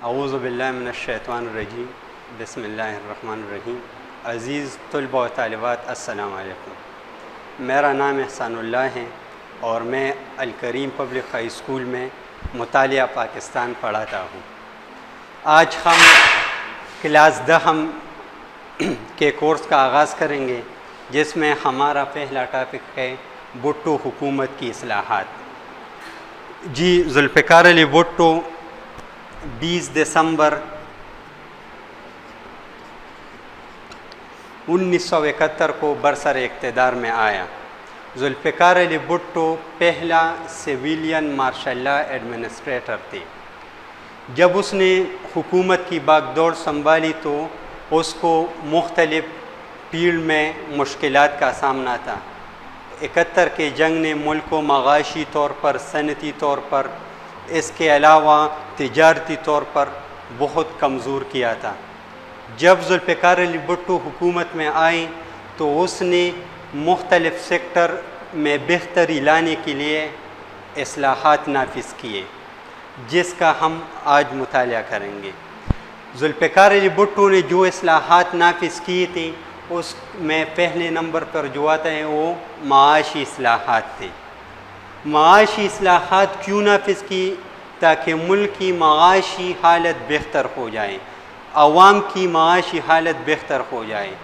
اعوذ باللہ من الشیطان الرجیم، بسم اللہ الرحمن الرحیم۔ عزیز طلبہ و طالبات، السلام علیکم۔ میرا نام احسان اللہ ہے اور میں الکریم پبلک ہائی اسکول میں مطالعہ پاکستان پڑھاتا ہوں۔ آج ہم کلاس 10 کے کورس کا آغاز کریں گے، جس میں ہمارا پہلا ٹاپک ہے بھٹو حکومت کی اصلاحات۔ جی، ذوالفقار علی بھٹو 20 دسمبر 1971 کو برسر اقتدار میں آیا۔ ذوالفقار علی بھٹو پہلا سویلین مارشل لا ایڈمنسٹریٹر تھے۔ جب اس نے حکومت کی باغ دوڑ سنبھالی تو اس کو مختلف فیلڈ میں مشکلات کا سامنا تھا۔ 71 کے جنگ نے ملک کو معاشی طور پر، صنعتی طور پر، اس کے علاوہ تجارتی طور پر بہت کمزور کیا تھا۔ جب ذوالفقار علی بھٹو حکومت میں آئے تو اس نے مختلف سیکٹر میں بہتری لانے کے لیے اصلاحات نافذ کیے، جس کا ہم آج مطالعہ کریں گے۔ ذوالفقار علی بھٹو نے جو اصلاحات نافذ کیے تھے، اس میں پہلے نمبر پر جو آتا ہے وہ معاشی اصلاحات تھے۔ معاشی اصلاحات کیوں نافذ کی؟ تاکہ ملک کی معاشی حالت بہتر ہو جائے، عوام کی معاشی حالت بہتر ہو جائے،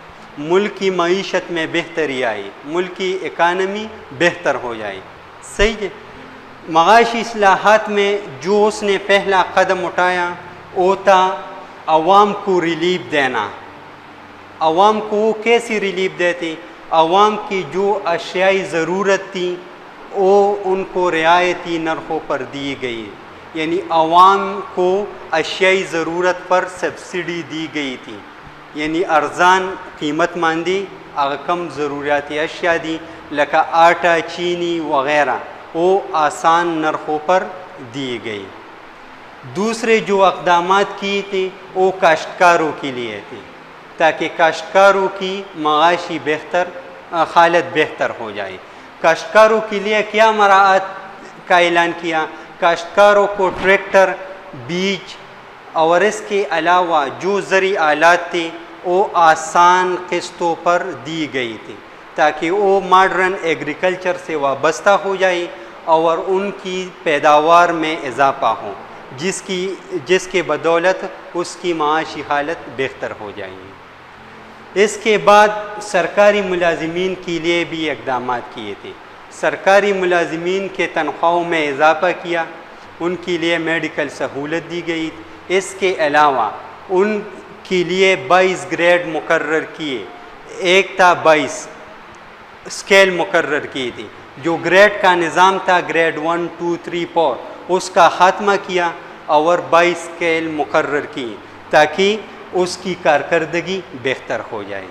ملک کی معیشت میں بہتری آئے، ملک کی اکانومی بہتر ہو جائے۔ صحیح ہے۔ معاشی اصلاحات میں جو اس نے پہلا قدم اٹھایا وہ تھا عوام کو ریلیف دینا۔ عوام کو وہ کیسی ریلیف دیتے؟ عوام کی جو اشیائی ضرورت تھی وہ ان کو رعایتی نرخوں پر دی گئی، یعنی عوام کو اشیائی ضرورت پر سبسڈی دی گئی تھی، یعنی ارزان قیمت ماندی، کم ضروریاتی اشیاء دی لکہ آٹا، چینی وغیرہ، وہ آسان نرخوں پر دی گئی۔ دوسرے جو اقدامات کیے تھے وہ کاشتکاروں کے لیے تھے، تاکہ کاشتکاروں کی معاشی حالت بہتر ہو جائے۔ کاشتکاروں کے لیے کیا مراعات کا اعلان کیا؟ کاشتکاروں کو ٹریکٹر، بیج اور اس کے علاوہ جو زرعی آلات تھے وہ آسان قسطوں پر دی گئی تھی، تاکہ وہ ماڈرن ایگریکلچر سے وابستہ ہو جائے اور ان کی پیداوار میں اضافہ ہو، جس کے بدولت اس کی معاشی حالت بہتر ہو جائے گی۔ اس کے بعد سرکاری ملازمین کے لیے بھی اقدامات کیے تھے۔ سرکاری ملازمین کے تنخواہوں میں اضافہ کیا، ان کے لیے میڈیکل سہولت دی گئی۔ اس کے علاوہ ان کے لیے 22 گریڈ مقرر کیے، ایک تھا 22 اسکیل مقرر کی تھی۔ جو گریڈ کا نظام تھا، گریڈ 1 2 3 4، اس کا خاتمہ کیا اور 22 اسکیل مقرر کی، تاکہ اس کی کارکردگی بہتر ہو جائے۔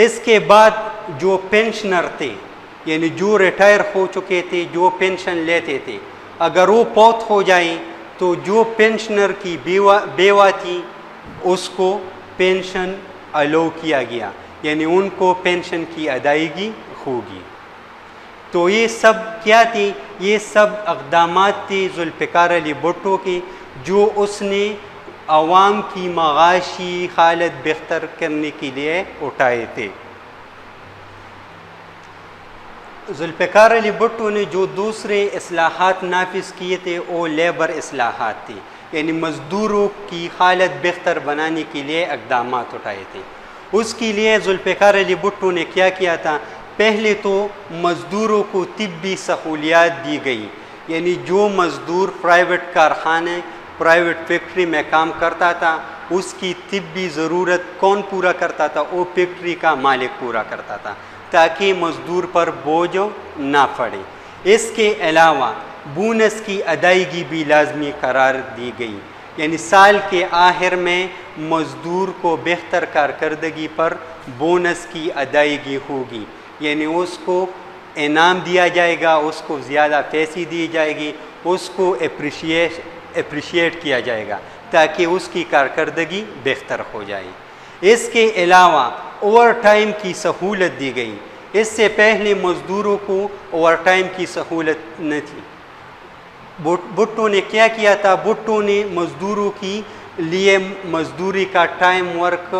اس کے بعد جو پینشنر تھے، یعنی جو ریٹائر ہو چکے تھے، جو پینشن لیتے تھے، اگر وہ فوت ہو جائیں تو جو پینشنر کی بیوہ تھی اس کو پینشن الاؤ کیا گیا، یعنی ان کو پینشن کی ادائیگی ہوگی۔ تو یہ سب کیا تھی؟ یہ سب اقدامات تھے ذوالفقار علی بھٹو کی، جو اس نے عوام کی معاشی حالت بہتر کرنے کے لیے اٹھائے تھے۔ ذوالفقار علی بھٹو نے جو دوسرے اصلاحات نافذ کیے تھے وہ لیبر اصلاحات تھی، یعنی مزدوروں کی حالت بہتر بنانے کے لیے اقدامات اٹھائے تھے۔ اس کے لیے ذوالفقار علی بھٹو نے کیا کیا تھا؟ پہلے تو مزدوروں کو طبی سہولیات دی گئی، یعنی جو مزدور پرائیویٹ کارخانے، پرائیویٹ فیکٹری میں کام کرتا تھا، اس کی طبی ضرورت کون پورا کرتا تھا؟ وہ فیکٹری کا مالک پورا کرتا تھا، تاکہ مزدور پر بوجھ نہ پڑے۔ اس کے علاوہ بونس کی ادائیگی بھی لازمی قرار دی گئی، یعنی سال کے آخر میں مزدور کو بہتر کارکردگی پر بونس کی ادائیگی ہوگی، یعنی اس کو انعام دیا جائے گا، اس کو زیادہ پیسے دی جائے گی، اس کو اپریشیٹ کیا جائے گا، تاکہ اس کی کارکردگی بہتر ہو جائے۔ اس کے علاوہ اوور ٹائم کی سہولت دی گئی۔ اس سے پہلے مزدوروں کو اوور ٹائم کی سہولت نہ تھی۔ بھٹو نے کیا کیا تھا؟ بھٹو نے مزدوروں کی لیے مزدوری کا ٹائم ورک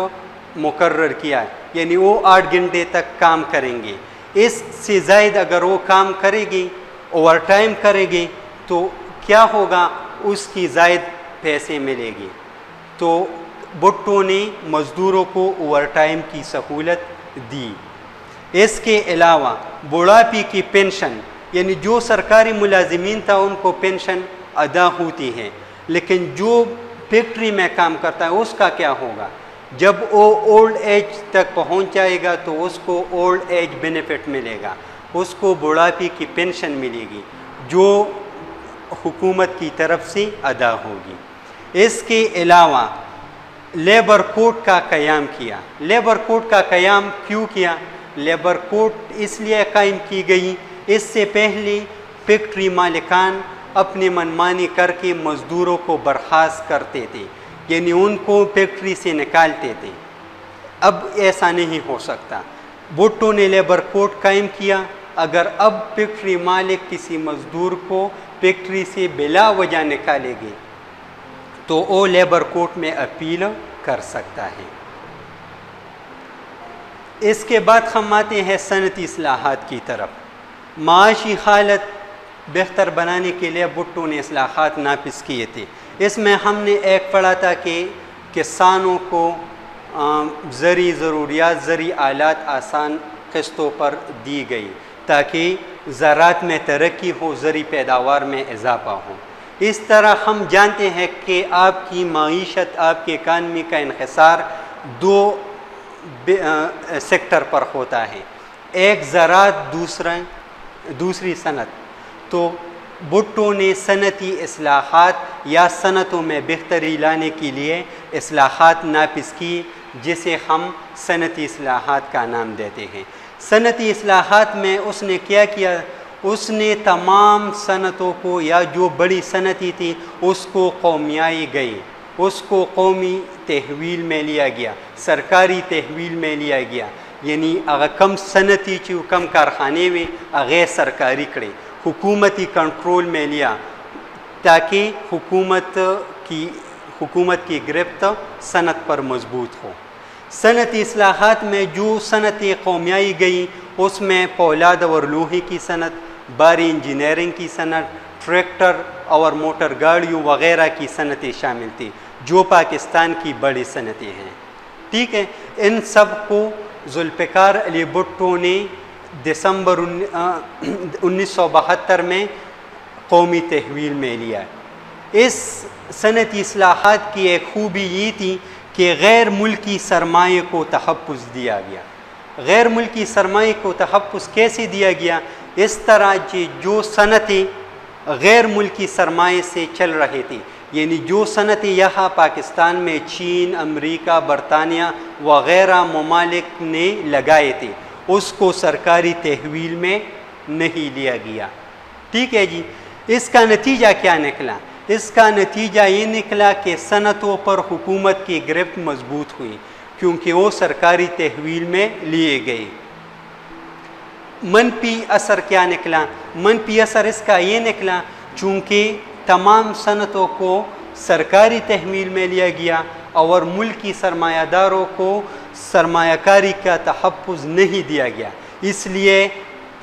مقرر کیا، یعنی وہ 8 گھنٹے تک کام کریں گے، اس سے زائد اگر وہ کام کرے گی، اوور ٹائم کرے گی تو کیا ہوگا؟ اس کی زائد پیسے ملے گی۔ تو بھٹو نے مزدوروں کو اوور ٹائم کی سہولت دی۔ اس کے علاوہ بڑھاپے کی پینشن، یعنی جو سرکاری ملازمین تھا ان کو پینشن ادا ہوتی ہے، لیکن جو فیکٹری میں کام کرتا ہے اس کا کیا ہوگا؟ جب وہ اولڈ ایج تک پہنچ جائے گا تو اس کو اولڈ ایج بینیفٹ ملے گا، اس کو بڑھاپے کی پینشن ملے گی جو حکومت کی طرف سے ادا ہوگی۔ اس کے علاوہ لیبر کوڈ کا قیام کیا۔ لیبر کوڈ کا قیام کیوں کیا؟ لیبر کوڈ اس لیے قائم کی گئی، اس سے پہلے فیکٹری مالکان اپنی منمانی کر کے مزدوروں کو برخاست کرتے تھے، یعنی ان کو فیکٹری سے نکالتے تھے۔ اب ایسا نہیں ہو سکتا۔ بھٹو نے لیبر کوڈ قائم کیا، اگر اب فیکٹری مالک کسی مزدور کو فیکٹری سے بلا وجہ نکالے گی تو وہ لیبر کوڈ میں اپیل کر سکتا ہے۔ اس کے بعد ہم آتے ہیں صنعتی اصلاحات کی طرف۔ معاشی حالت بہتر بنانے کے لیے بھٹو نے اصلاحات نافذ کیے تھے۔ اس میں ہم نے ایک پڑھا تھا کہ کسانوں کو زرعی ضروریات، زرعی آلات آسان قسطوں پر دی گئی تاکہ زراعت میں ترقی ہو، زرعی پیداوار میں اضافہ ہو۔ اس طرح ہم جانتے ہیں کہ آپ کی معیشت، آپ کی اکانومی کا انحصار 2 سیکٹر پر ہوتا ہے، ایک زراعت، دوسری صنعت۔ تو بھٹو نے صنعتی اصلاحات یا صنعتوں میں بہتری لانے کے لیے اصلاحات نافذ کی، جسے ہم صنعتی اصلاحات کا نام دیتے ہیں۔ صنعتی اصلاحات میں اس نے کیا کیا؟ اس نے تمام صنعتوں کو، یا جو بڑی صنعتی تھی اس کو قومیائی گئی، اس کو قومی تحویل میں لیا گیا، سرکاری تحویل میں لیا گیا، یعنی اگر کم صنعتی چی کم کارخانے میں غیر سرکاری کڑے حکومتی کنٹرول میں لیا تاکہ حکومت کی گرفت صنعت پر مضبوط ہو۔ صنعتی اصلاحات میں جو صنعتیں قومیائی گئی اس میں پولاد اور لوہے کی صنعت، بھاری انجینئرنگ کی صنعت، ٹریکٹر اور موٹر گاڑیوں وغیرہ کی صنعتیں شامل تھیں جو پاکستان کی بڑی صنعتیں ہیں۔ ٹھیک ہے، ان سب کو ذوالفقار علی بھٹو نے دسمبر 1972 میں قومی تحویل میں لیا۔ اس صنعتی اصلاحات کی ایک خوبی یہ تھی کہ غیر ملکی سرمایہ کو تحفظ دیا گیا۔ غیر ملکی سرمایہ کو تحفظ کیسے دیا گیا؟ اس طرح جو صنعتیں غیر ملکی سرمایہ سے چل رہی تھی، یعنی جو صنعتیں یہاں پاکستان میں چین، امریکہ، برطانیہ وغیرہ ممالک نے لگائے تھے، اس کو سرکاری تحویل میں نہیں لیا گیا۔ ٹھیک ہے جی، اس کا نتیجہ کیا نکلا؟ اس کا نتیجہ یہ نکلا کہ صنعتوں پر حکومت کی گرفت مضبوط ہوئی کیونکہ وہ سرکاری تحویل میں لیے گئے۔ منفی اثر کیا نکلا؟ منفی اثر اس کا یہ نکلا چونکہ تمام صنعتوں کو سرکاری تحویل میں لیا گیا اور ملکی سرمایہ داروں کو سرمایہ کاری کا تحفظ نہیں دیا گیا، اس لیے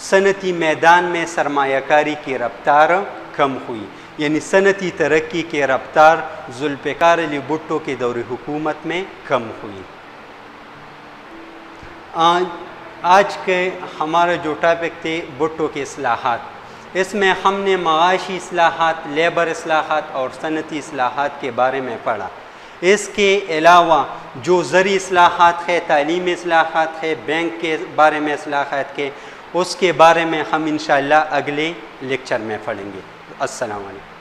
صنعتی میدان میں سرمایہ کاری کی رفتار کم ہوئی، یعنی صنعتی ترقی کی رفتار ذوالفقار علی بھٹو کے دور حکومت میں کم ہوئی۔ آج کے ہمارا جو ٹاپک تھے بھٹو کے اصلاحات، اس میں ہم نے معاشی اصلاحات، لیبر اصلاحات اور صنعتی اصلاحات کے بارے میں پڑھا۔ اس کے علاوہ جو زرعی اصلاحات ہے، تعلیمی اصلاحات ہے، بینک کے بارے میں اصلاحات کے، اس کے بارے میں ہم انشاءاللہ اگلے لیکچر میں پڑھیں گے۔ السلام علیکم۔